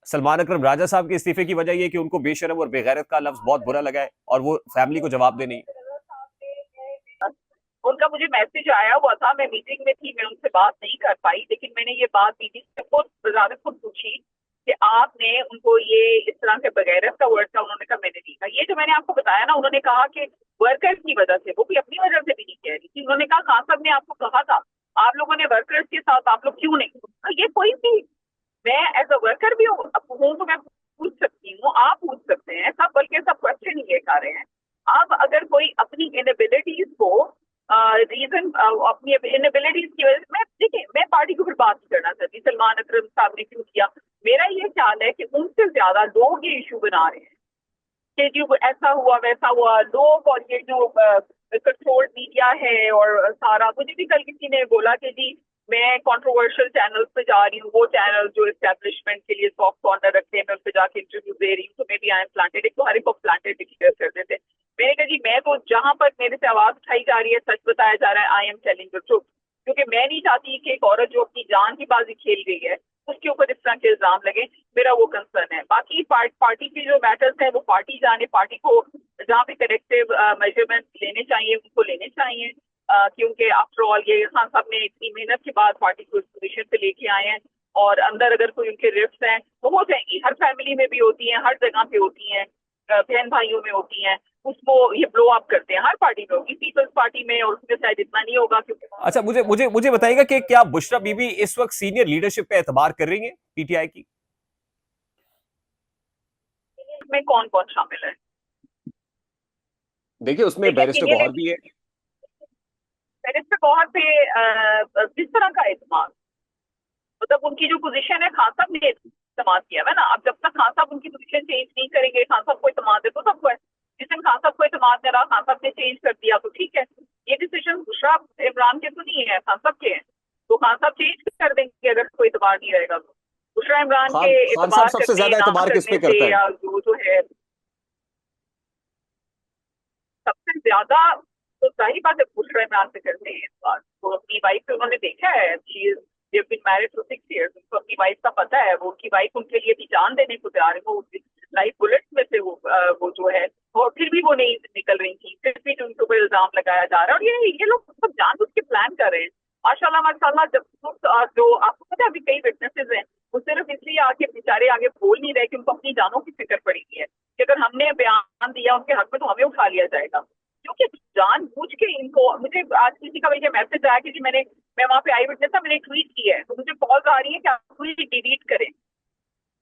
सलमान अकरम राजा साहब के इस्तीफे की वजह यह कि उनको बेशरम और बेगैरत का लफ्ज बहुत बुरा लगा है और वो फैमिली को जवाब दे नहीं। उनका मुझे मैसेज आया हुआ था, मैं मीटिंग में थी, मैं उनसे बात नहीं कर पाई, लेकिन मैंने ये बात बीबी से खुद पूछी कि आपने उनको ये इस तरह के बगैरत का वर्ड था। उन्होंने कहा मैंने नहीं कहा। ये जो मैंने आपको बताया ना, उन्होंने कहा कि वर्कर्स की वजह से, वो भी अपनी वजह से भी नहीं कह रही थी। उन्होंने कहा खान साहब ने आपको कहा था, आप लोगों ने वर्कर्स के साथ आप लोग क्यों नहीं? ये कोई भी, मैं एज अ वर्कर भी हूँ तो मैं पूछ सकती हूँ, आप पूछ सकते हैं सब, बल्कि सब क्वेश्चन ये कर रहे हैं। अब अगर कोई अपनी इनेबिलिटीज को रीजन अपनी इनेबिलिटीज की वजह से, मैं देखिए मैं पार्टी को फिर बात नहीं करना चाहती सलमान अकरम साहब ने क्यों किया। मेरा ये ख्याल है कि उनसे ज्यादा लोग ये इशू बना रहे हैं कि जी ऐसा हुआ वैसा हुआ, लोग और ये जो कंट्रोल्ड मीडिया है और सारा। मुझे भी कल किसी ने बोला कि जी मैं कंट्रोवर्शियल चैनल्स पे जा रही हूँ, वो चैनल जो एस्टेब्लिशमेंट के लिए सॉफ्ट कॉर्नर रखते हैं, मैं उस पे जाके इंटरव्यू दे रही हूँ, तो maybe I am planted. एक तो हर एक को प्लांटेड डिक्लेयर कर देते हैं। मैंने कहा जी मैं तो जहां पर मेरे से आवाज उठाई जा रही है, सच बताया जा रहा है, I am telling the truth, क्योंकि मैं नहीं चाहती कि एक औरत जो अपनी जान की बाजी खेल गई है उसके ऊपर इस तरह के इल्जाम लगे। मेरा वो कंसर्न है। बाकी पार्टी की जो मैटर्स है वो पार्टी जाने, पार्टी को जहाँ पे करेक्टिव मेजरमेंट लेने चाहिए उनको लेने चाहिए, क्योंकि आफ्टर ऑल ये खान साहब ने इतनी मेहनत के बाद पार्टी को इस पोजीशन पे लेके आए हैं, और अंदर अगर कोई उनके रिफ्ट हैं वो हो जाएंगी, हर फैमिली में भी होती हैं, हर जगह पे होती हैं, बहन भाइयों में होती हैं, उसको ये ब्लो अप करते हैं, हर पार्टी में होगी, पीपल्स पार्टी में, और उसमें शायद इतना नहीं होगा क्योंकि अच्छा, मुझे मुझे मुझे बताइएगा कि क्या बुशरा बीबी इस वक्त सीनियर लीडरशिप पे एतबार कर रही है पीटीआई की? में कौन कौन शामिल है? देखिए, उसमें देखिए बैरिस्टर सीनियर गौहर भी है। बैरिस्टर गौहर पे किस तरह का एतमाद, मतलब उनकी जो पोजीशन है, खान साहब ने इस्तेमाल किया है ना। अब जब तक खान साहब उनकी पोजीशन चेंज नहीं करेंगे, खान साहब को इस्तेमाल दे तो सबको है। जिस दिन खान साहब को इस्तेमाल करा, खान साहब ने चेंज कर दिया तो ठीक है। ये डिसीजन बुशरा इमरान के तो नहीं है, खान साहब के हैं, तो खान साहब चेंज कर देंगे अगर कोई इतबार नहीं रहेगा तो। बुशरा इमरान के खान साहब इतबार सबसे करने ज्यादा ना एतबार किस पे करने से, करता है? या जो है सबसे ज्यादा, तो जाहिर बात है बुशरा इमरान से करते हैं इस बार। तो अपनी वाइफ से उन्होंने देखा है, मैरिड फॉर 6 years, उनको अपनी वाइफ का पता है, वो उनकी वाइफ उनके लिए भी जान देने को तैयार है, वो लाइफ बुलेट्स में से वो जो है, और फिर भी वो नहीं निकल रही थी, फिर भी उनके ऊपर इल्जाम लगाया जा रहा है, और ये लोग सब जानबूझ के प्लान कर रहे हैं। माशाल्लाह माशाल्लाह, जब जो आपको पता है अभी कई विटनेसेस हैं, वो सिर्फ इसलिए आके बेचारे आगे बोल नहीं रहे कि उनको अपनी जानों की फिक्र पड़ी हुई है कि अगर हमने बयान दिया उनके हक में तो हमें उठा लिया जाएगा, क्योंकि जानबूझ के इनको। मुझे आज किसी का ये मैसेज आया कि जी मैं वहां पे आई विटनेस था, मैंने ट्वीट किया है, तो मुझे कॉल आ रही है कि आप ट्वीट डिलीट करें।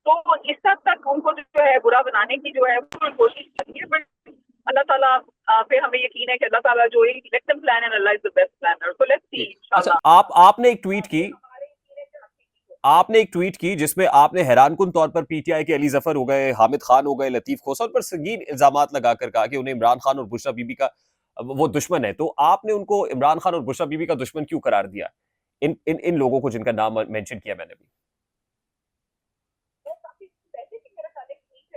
तो इस हद तक उनको जो है बुरा बनाने की जो है वो कोशिश करती है, बट अल्लाह ताला, फिर हमें यकीन है कि अल्लाह ताला जो है let them plan and Allah is the best planner, so let's see जी। अच्छा, इंशाल्लाह। आपने एक ट्वीट की जिसमें आपने हैरानकुन तौर पर पीटीआई के अली जफर हो गए, हामिद खान हो गए, लतीफ खोसा, उन पर संगीन इल्जामात लगाकर कहा कि उन्हें इमरान खान और बुशरा बीबी का वो दुश्मन है। तो आपने उनको इमरान खान और बुशरा बीबी का दुश्मन क्यों करार दिया, इन इन इन लोगों को जिनका नाम मेंशन किया मैंने भी?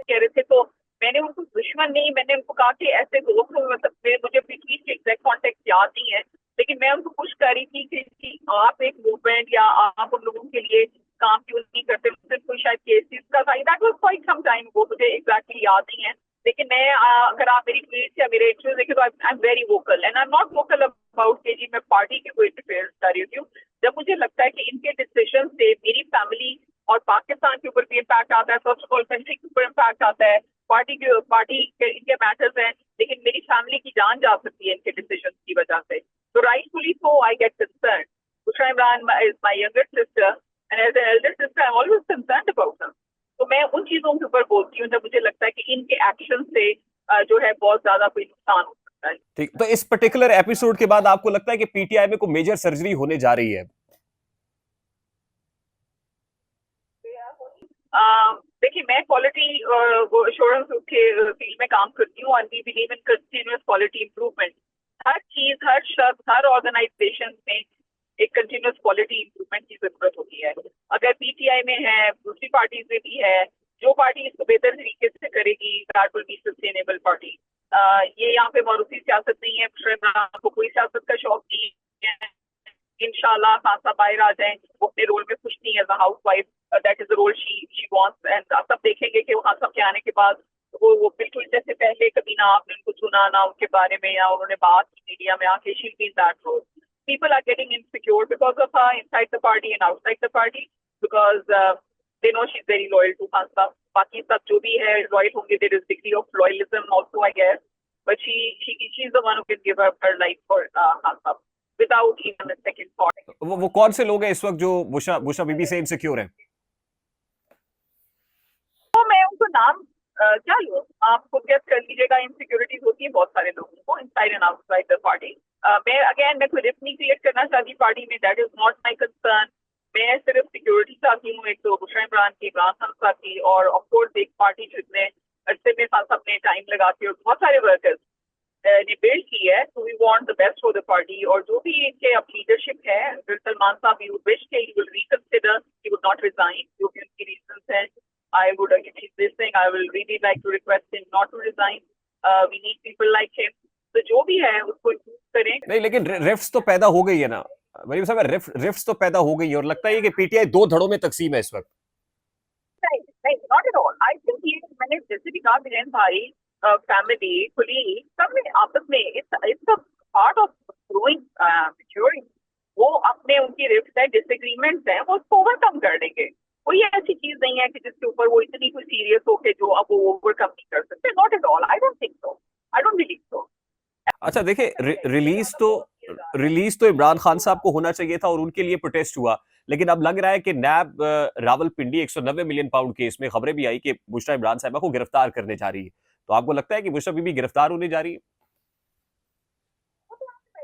कह रहे थे तो मैंने उनको दुश्मन नहीं, मैंने उनको कहा कि ऐसे दोस्त हो, मतलब मुझे अपनी ट्वीट के एग्जैक्ट कॉन्टेक्ट याद नहीं है, लेकिन मैं उनको पुश कर रही थी कि आप एक मूवमेंट या आप उन लोगों के लिए काम क्यों नहीं करते। सिर्फ कोई शायद केसेस का था, that was quite some time, वो मुझे एग्जैक्टली याद नहीं है, लेकिन मैं अगर आप मेरी ट्वीट या मेरे इंटरव्यू देखें तो I am very vocal, and I am not vocal about के जी मैं पार्टी के कोई इंटरफेयर कर रही हूँ। जब मुझे लगता है कि इनके डिसीजन से मेरी फैमिली और पाकिस्तान के ऊपर भी इम्पैक्ट आता है, फर्स्ट ऑफ ऑल कंट्री के ऊपर इम्पैक्ट आता है, पार्टी के इनके मैटर्स हैं, लेकिन मेरी फैमिली की जान जा सकती है इनके डिसीजन की वजह से, तो rightfully so I get concern. Bushra Imran is my younger sister, and as an elder sister I am always concerned about her. तो मैं उन चीजों के ऊपर बोलती हूँ जब मुझे लगता है कि इनके एक्शन से जो है बहुत ज्यादा कोई नुकसान हो सकता है। ठीक, तो इस पर्टिकुलर एपिसोड के बाद आपको लगता है कि पीटीआई में कोई मेजर सर्जरी होने जा रही है? देखिए मैं क्वालिटी एश्योरेंस के फील्ड में काम करती हूँ, और we believe in continuous quality improvement. हर चीज, हर शब्द, हर ऑर्गेनाइजेशन में एक कंटिन्यूअस क्वालिटी इंप्रूवमेंट की जरूरत होती है। अगर पीटीआई में है, दूसरी पार्टीज में भी है, जो पार्टी इसको बेहतर तरीके से करेगी that will be sustainable party. ये यहाँ पे मारूफी सियासत नहीं है, इमरान को कोई सियासत का शौक नहीं है। इंशाल्लाह खान साहब बाहर आ जाएं, वो अपने रोल में खुश नहीं है, as a housewife, that is the role she wants, and सब देखेंगे कि खान साहब के आने के बाद वो बिल्कुल जैसे पहले कभी ना आपने उनको सुना ना उनके बारे में, या उन्होंने बात की मीडिया में आके, she be in that role. People are getting insecure because of her inside the party and outside the party, because they know she's very loyal to Khan Sahab. बाकी सब जो भी है loyal होंगे, there is degree of loyalism also I guess, but she's the one who can give up her life for Khan Sahab without even a second thought. वो कौन से लोग हैं इस वक्त जो बुशरा बीबी से इनसिक्योर हैं? तो मैं उनको नाम क्या लूँ, आप खुद गेस कर लीजिएगा। इनसिक्योरिटीज होती है बहुत सारे लोगों को inside and outside the party. मैं कोई रिस्क नहीं क्रिएट करना चाहती पार्टी में, that is not my concern. मैं सिर्फ सिक्योरिटी चाहती हूँ, एक तो बुशरा इमरान की, इमरान खान साहब की, और ऑफकोर्स एक पार्टी जो इतने अरसे में खान साहब ने टाइम लगा के और बहुत सारे वर्कर्स ने बिल्ड की है, तो we want the best for the party और जो भी इनके अब लीडरशिप है, अगर सलमान साहब यू विश के he will reconsider, he would not resign, जो भी उनकी रीजंस हैं, I would this thing I will really like to request him not to resign, we need people like him, तो जो भी है उसको इम्प्रूव करें। नहीं, लेकिन रिफ्ट्स तो पैदा हो गई है ना वलीम साहब, रिफ्ट्स तो पैदा हो गई है और लगता है कि पीटीआई दो धड़ों में तकसीम है इस वक्त। नहीं नहीं, not at all, I think ये मैंने जैसे भी कहा, बहन भाई, फैमिली, कुलीग, सब में आपस में it's a part of growing, maturing. वो अपने उनकी रिफ्ट है, डिसएग्रीमेंट्स हैं, वो उसको ओवरकम कर देंगे। कोई ऐसी चीज नहीं है कि जिसके ऊपर वो इतनी कोई सीरियस हो के जो अब वो ओवरकम नहीं कर सकते, not at all, I don't think so, I don't believe so. अच्छा देखिए, रिलीज तो इमरान खान साहब को होना चाहिए था और उनके लिए प्रोटेस्ट हुआ, लेकिन अब लग रहा है कि नैब रावलपिंडी 190 मिलियन पाउंड केस में खबरें भी आई कि बुशरा इमरान साहबा को गिरफ्तार करने जा रही है। तो आपको लगता है कि बुशरा बीबी गिरफ्तार होने जा रही है?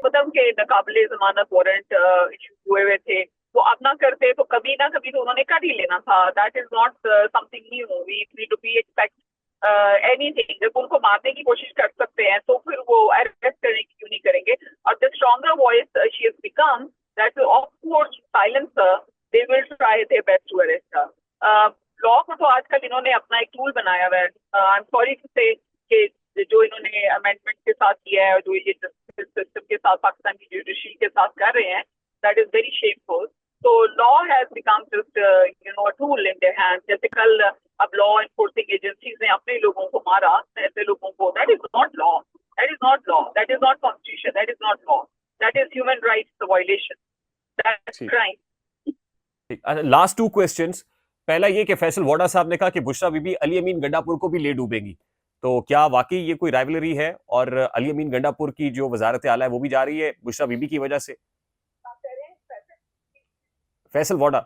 मतलब के नाकाबिले जमानत वारंट इशू हुए हुए थे, वो अब ना करते तो कभी ना कभी तो उन्होंने कर ही लेना था। That is not something new, we need to be expect anything. जब उनको मारने की कोशिश कर सकते हैं तो फिर वो अरेस्ट करने की क्यों नहीं करेंगे? और the stronger voice she has become, that of course silence her, they will try their best to arrest her. Law को तो आजकल इन्होंने अपना एक टूल बनाया हुआ है। आई एम सॉरी टू से कि जो इन्होंने अमेंडमेंट के साथ किया है और जो ये सिस्टम के साथ पाकिस्तान की जुडिशरी के साथ कर रहे हैं, दैट इज वेरी शेमफुल। तो law has become just a tool in their hand. जैसे कल अब लॉ एनफोर्सिंग एजेंसीज ने अपने लोगों को मारा, ऐसे लोगों को, that is not law, that is not law, that is not constitution, that is not law, that is human rights violation, that's crime. Last two questions. पहला ये कि फैसल वोडा साहब ने कहा कि बुशरा बीबी अली अमीन गंडापुर को भी ले डूबेंगी, तो क्या वाकई ये कोई राइवलरी है और अली अमीन गंडापुर की जो वजारत आला है वो भी जा रही है बुशरा बीबी की वजह से? फैसल वोडा,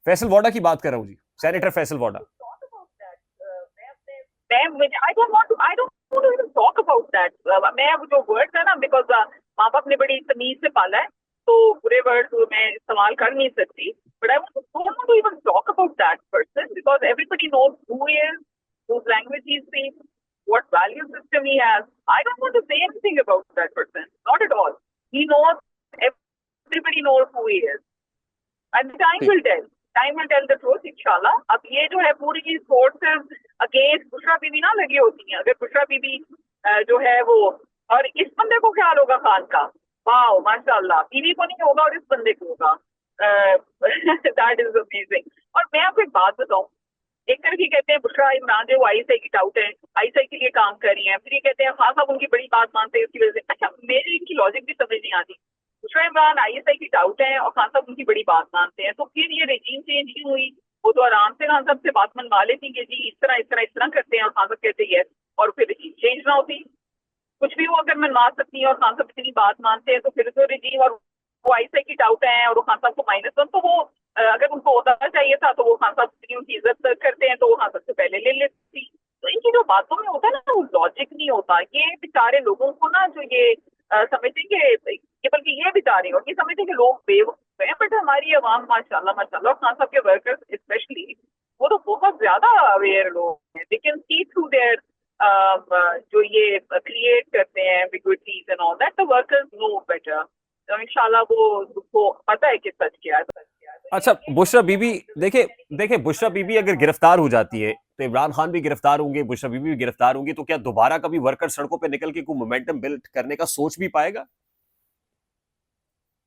फैसल वोडा की बात कर रहा हूँ जी, senator Faisal Vawda. I don't want to even talk about that. मैं वो जो वर्ड्स है ना, बिकॉज माँ बाप ने बड़ी तमीज से पाला है, तो बुरे वर्ड्स मैं इस्तेमाल कर नहीं सकती। But I don't want to even talk about that person because everybody knows who he is, whose language he speaks, what value system he has. I don't want to say anything about that person, not at all. He knows, everybody knows who he is, and time will tell. Time will tell the truth, इंशाल्लाह। अब ये जो है पूरी forces against Bushra Bibi ना लगी होती हैं। अगर बुशरा बीबी जो है वो, और इस बंदे को ख्याल होगा खान का, वाह माशाल्लाह, बीवी को नहीं होगा और इस बंदे को होगा, दैट इज अमेजिंग। और मैं आपको एक बात बताऊं, एक तरफ ये कहते हैं बुशरा इमरान जो आईएसआई की टाउट है, आईएसआई के लिए काम कर रही हैं, फिर ये कहते हैं खान साहब उनकी बड़ी बात मानते हैं उसकी वजह से। अच्छा, मेरी इनकी लॉजिक भी समझ नहीं आती। बुशरा इमरान आईएसआई की टाउट है और खान साहब उनकी बड़ी बात मानते हैं, तो फिर ये रेजीम चेंज क्यों हुई? वो तो आराम से खान साहब से बात मनवा लेती कि जी इस तरह इस तरह इस तरह करते हैं, और खान साहब कहते हैं और फिर रेजीम चेंज ना होती। कुछ भी वो अगर मनवा सकती है और खान साहब इतनी बात मानते हैं, तो फिर तो रेजीम, और वो आईएसआई की टाउट है और वो खान साहब को -1, तो वो अगर उनको होता चाहिए था तो वो खान साहब की उनकी इज्जत करते हैं, तो वो खान साहब से पहले ले लेती। तो इनकी जो बातों में होता है ना, वो लॉजिक नहीं होता। ये बेचारे लोगों को ना, जो ये समझते कि बल्कि ये बेचारे और ये समझते कि लोग बेवकूफ हैं, बट हमारी अवाम माशाल्लाह माशाल्लाह, और खान साहब के वर्कर्स स्पेशली, वो तो बहुत ज्यादा अवेयर लोग हैं। They can see through there जो ये क्रिएट करते हैं ambiguities and all that, the workers know better. तो इंशाल्लाह वो उनको पता है कि सच क्या है। अच्छा, बुशरा बीबी, देखिए बुशरा बीबी अगर गिरफ्तार हो जाती है तो इमरान खान भी गिरफ्तार होंगे, बुशरा बीबी भी गिरफ्तार होंगी, तो क्या दोबारा कभी वर्कर सड़कों पे निकल के कोई मोमेंटम बिल्ड करने का सोच भी पाएगा?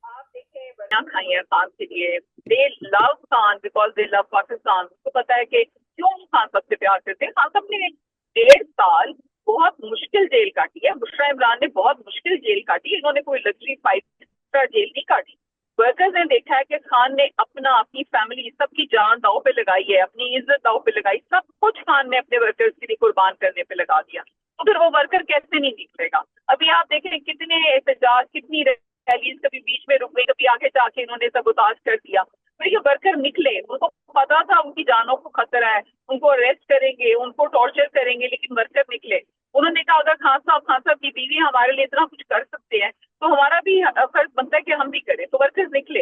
आप देखें, बना खाई है खान के लिए, दे love Khan because they love Pakistan. तो पता है कि क्यों खान साहब से प्यार करते हैं। खान साहब ने 1.5 साल बहुत मुश्किल जेल काटी है, बुशरा इमरान ने बहुत मुश्किल जेल काटी, इन्होंने कोई लग्जरी 5 स्टार जेल नहीं काटी। वर्कर्स ने देखा है कि खान ने अपनी फैमिली, सबकी जान दाव पे लगाई है, अपनी इज्जत दाव पे लगाई, सब कुछ खान ने अपने वर्कर्स के लिए कुर्बान करने पे लगा दिया। तो फिर वो वर्कर कैसे नहीं निकलेगा? अभी आप देखें कितने एहतजाज, कितनी रैलीज कभी बीच में रुक गई, कभी आगे जाके इन्होंने सबोताज कर दिया। फिर ये वर्कर निकले, उनको पता था उनकी जानों को खतरा है, उनको अरेस्ट करेंगे, उनको टॉर्चर करेंगे, लेकिन वर्कर निकले। उन्होंने कहा अगर खान साहब की बीवी हमारे लिए इतना कुछ कर सकते हैं तो हमारा भी फर्ज बनता है कि हम भी करें। तो वर्कर्स निकले,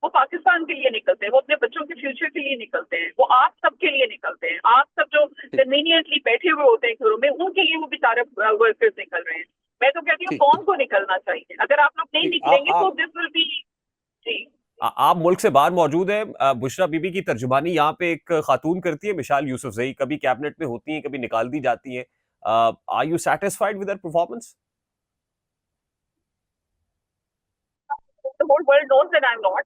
वो पाकिस्तान के लिए निकलते हैं, वो अपने बच्चों के फ्यूचर के लिए निकलते हैं, वो आप सब के लिए निकलते हैं। आप सब जो कन्वीनियंटली बैठे हुए होते हैं घरों में, उनके लिए वो बेचारे वर्कर्स निकल रहे हैं। मैं तो कहती हूँ ठीक कौन को निकलना चाहिए, अगर आप लोग नहीं ठीक निकलेंगे तो दिस विल बी। जी। आप मुल्क से बाहर मौजूद हैं। बुशरा बीबी की तर्जुमानी यहाँ पे एक खातून करती है, मिशाल यूसुफजई, कभी कैबिनेट में होती हैं, कभी निकाल दी जाती हैं। Are you satisfied with her performance? The whole world knows that I'm not.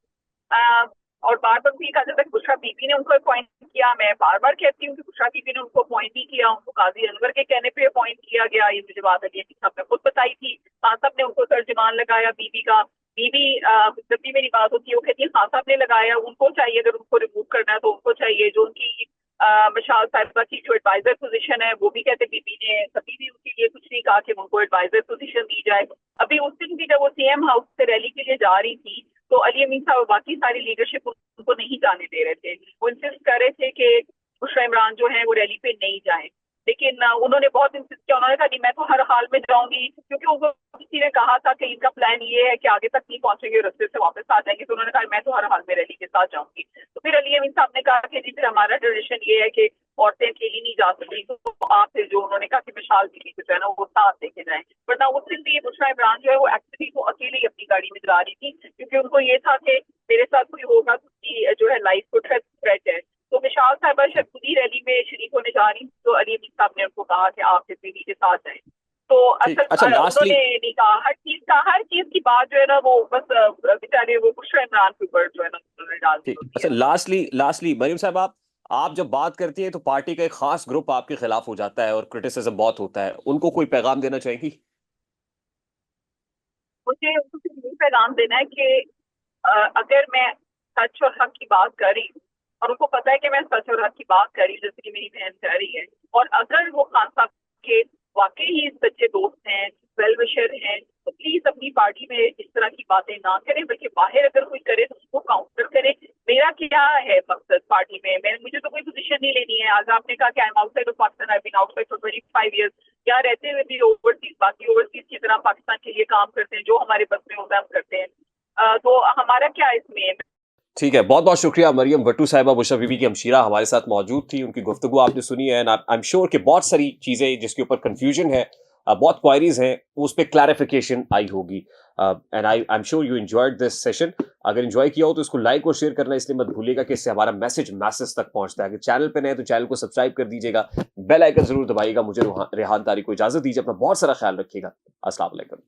और बार बार भी कहा जाता है कि बुशरा बीबी ने उनको अपॉइंट किया। मैं बार बार कहती हूँ कि बुशरा बीबी ने उनको अपॉइंट नहीं किया, उनको काजी अनवर के कहने पे अपॉइंट किया गया। ये मुझे बात अली साहब ने खुद बताई थी। खान साहब ने उनको तर्जुमान लगाया बीबी का। बीबी जब भी मेरी बात होती है वो कहती है खान साहब ने लगाया, उनको चाहिए, अगर उनको रिमूव करना है तो उनको चाहिए। जो उनकी मिसाल साहिबा की जो एडवाइजर पोजीशन है वो भी कहते बीबी ने कभी भी उनके लिए कुछ नहीं कहा कि उनको एडवाइजर पोजीशन दी जाए। अभी उस दिन भी जब वो सीएम हाउस से रैली के लिए जा रही थी तो अली अमीन साहब बाकी सारी लीडरशिप उनको नहीं जाने दे रहे थे। वो इंसिस्ट कर रहे थे कि बुशरा इमरान जो है वो रैली पे नहीं जाए, लेकिन उन्होंने बहुत इंसिस्ट किया। उन्होंने कहा नहीं मैं तो हर हाल में जाऊंगी, क्योंकि उनको किसी ने कहा था कि इनका प्लान ये है कि आगे तक नहीं पहुंचेंगे, रास्ते से वापस आ जाएंगे। तो उन्होंने कहा मैं तो हर हाल में रैली के साथ जाऊंगी। तो फिर अली अमीन साहब ने कहा कि जी फिर हमारा ट्रेडिशन ये है कि औरतें अकेली नहीं जा सकती, तो आप फिर जो उन्होंने कहा कि मिसाल बीबी जो है ना वो साथ लेके जाए। वरना उस दिन भी बुशरा इमरान जो है वो एक्चुअली वो अकेले ही अपनी गाड़ी में जा रही थी, क्योंकि उनको ये था कि मेरे साथ कोई होगा तो उसकी जो है लाइफ को थ्रेट है। तो मिसाल साहिबा शायद खुद ही रैली में शरीक होने जा रही, तो अली अमीन साहब ने उनको कहा कि आप फिर बीबी के साथ जाएं। तो ठीक। असल अच्छा, लास्टली उन्होंने नहीं कहा, हर चीज की बात जो है ना वो बस बेचारे वो बुशरा इमरान के ऊपर जो है ना उन्होंने डाल दी ठीक। होती अच्छा, है। लास्टली मरियम साहब, आप जब बात करती हैं तो पार्टी का एक खास ग्रुप आपके खिलाफ हो जाता है और क्रिटिसिज्म बहुत होता है, उनको कोई पैगाम देना चाहेंगी? मुझे उनको सिर्फ यही पैगाम देना है कि अगर मैं सच और हक की बात कर रही हूँ और उनको पता है कि मैं सच और हक की बात कर रही हूँ, जैसे कि मेरी बहन कह रही है, और अगर वो खान साहब के वाकई ही सच्चे दोस्त हैं, वेल विशर हैं, तो प्लीज अपनी पार्टी में इस तरह की बातें ना करें, बल्कि बाहर अगर कोई करे तो उसको काउंटर करे। मेरा क्या है मकसद पार्टी में, मैं मुझे तो कोई पोजीशन नहीं लेनी है। आज आपने कहा कि I am outside of Pakistan, I been outside for 25 years. क्या रहते हुए भी ओवरसीज, बाकी ओवरसीज की तरह पाकिस्तान के लिए काम करते हैं, जो हमारे बस में होता है हम करते हैं। तो हमारा क्या इसमें। ठीक है, बहुत बहुत शुक्रिया मरियम भट्टू साहिबा, बुशरा बीबी की हमशीरा हमारे साथ मौजूद थी, उनकी गुफ्तगू आपने सुनी है। एंड आई एम श्योर कि बहुत सारी चीज़ें जिसके ऊपर कन्फ्यूजन है, बहुत क्वायरीज हैं, उस पर क्लैरिफिकेशन आई होगी। And I am sure you enjoyed this session. अगर एंजॉय किया हो तो इसको लाइक और शेयर करना इसलिए मत भूलिएगा कि इससे हमारा मैसेज मैसेज तक पहुंचता है। अगर चैनल पे नए तो चैनल को सब्सक्राइब कर दीजिएगा, बेल आइकन जरूर दबाइएगा। मुझे रेहान तारिक को इजाजत दीजिए, अपना बहुत सारा ख्याल रखिएगा। अस्सलाम वालेकुम।